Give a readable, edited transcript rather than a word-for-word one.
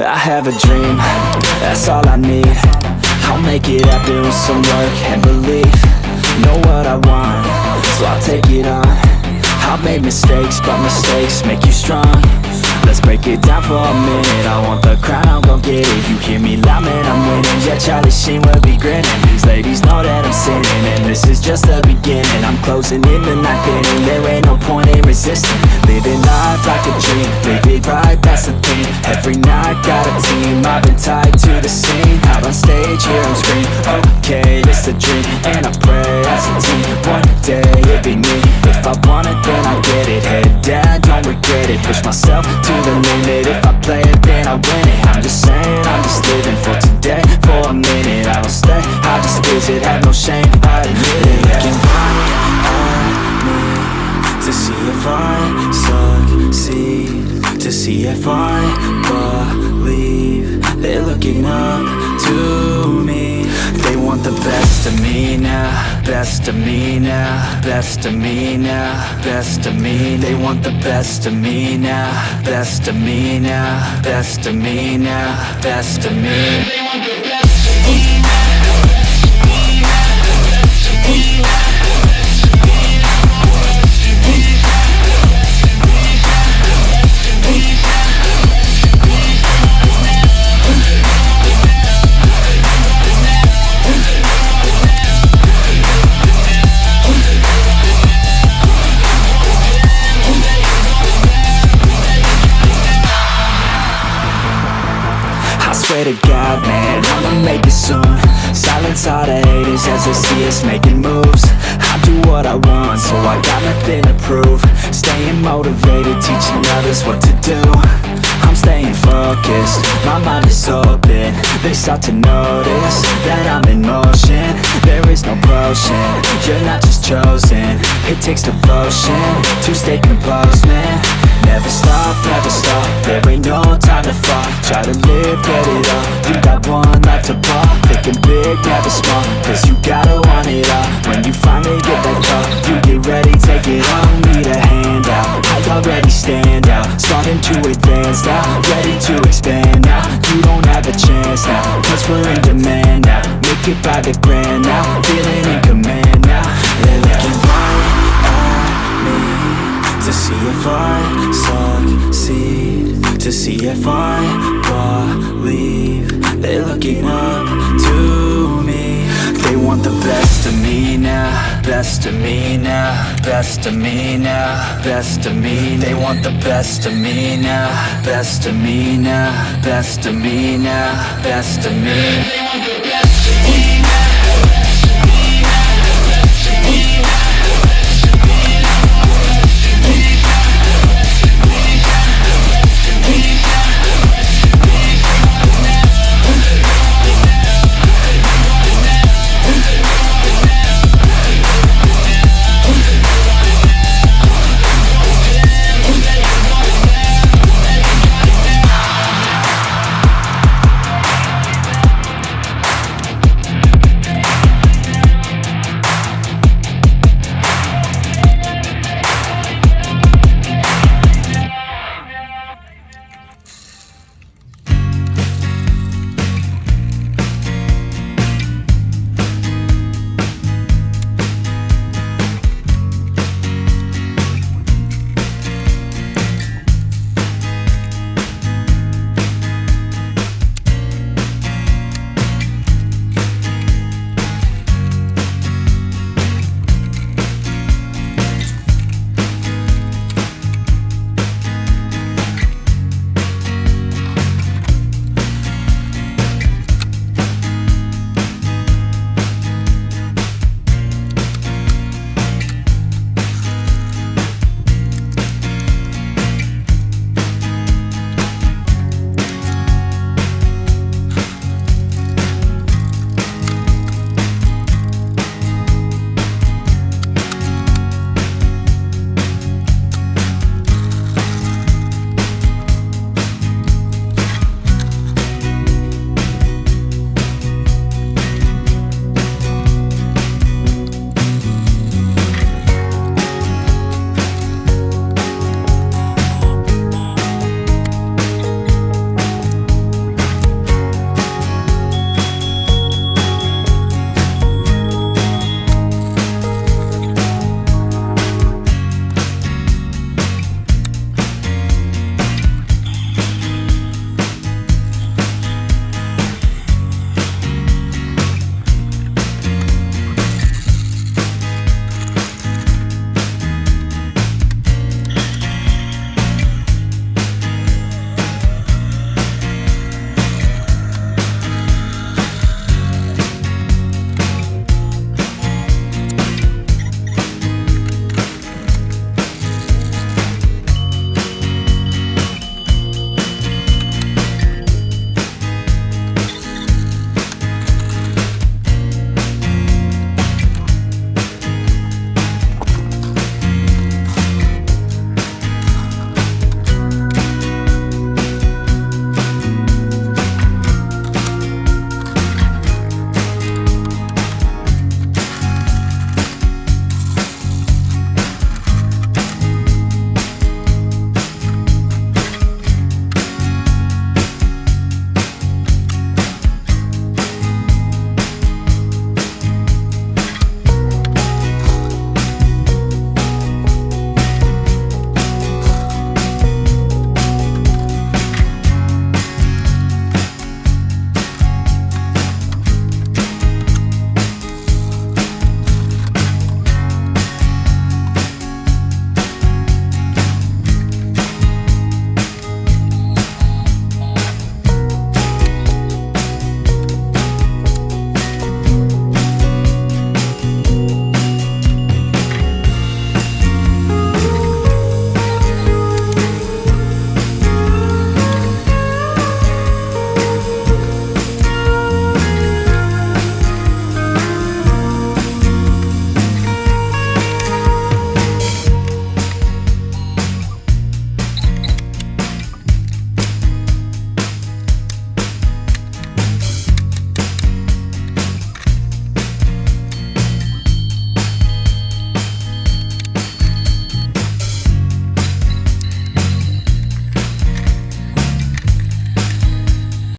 I have a dream, that's all I need. I'll make it happen with some work and belief. Know what I want, so I'll take it on. I've made mistakes, but mistakes make you strong. Let's break it down for a minute. I want the crown, I'm gon' get it. You hear me loud, man, I'm winning. Yeah, Charlie Sheen will be grinning. These ladies know that I'm sinning, and this is just the beginning. I'm closing in the night inning. There ain't no point in resisting. Living life like a dream, live it right, that's the thing. Every night got a team, I've been tied to the scene. Out on stage, here I'm screaming, okay, it's a dream. And I pray as a team, one day it'll be me. If I want it, then I get it. Head down, don't regret it. Push myself to the limit. If I play it, then I win it. I'm just saying, I'm just living for today. For a minute, I don't stay, I just visit. Have no shame, I admit it. Looking right at me to see if I succeed, to see if I believe. They're looking up to me. They want the best of me now, best of me now, best of me now, best of me. They want the best of me now, best of me now, best of me now, best of me. They want the best of me now. Swear to God, man, I'ma make it soon. Silence all the haters as they see us making moves. I do what I want, so I got nothing to prove. Staying motivated, teaching others what to do. I'm staying focused, my mind is open. They start to notice that I'm in motion. There is no potion, you're not just chosen. It takes devotion to stay composed, man. Never stop, there ain't no time to fall. Try to live, get it all, you got one life to ball. Thinking big, never small, cause you gotta want it all. When you finally get that call, you get ready, take it on. Need a handout, I already stand out. Starting to advance now, ready to expand now. You don't have a chance now, cause we're in demand now. Make it by the grand now, feeling in command now. They're looking right at me to see if I succeed, to see if I believe. They're looking up to me. They want the best of me now, best of me now, best of me now, best of me. They want the best of me now, best of me now, best of me now, best of me. They want the best of me.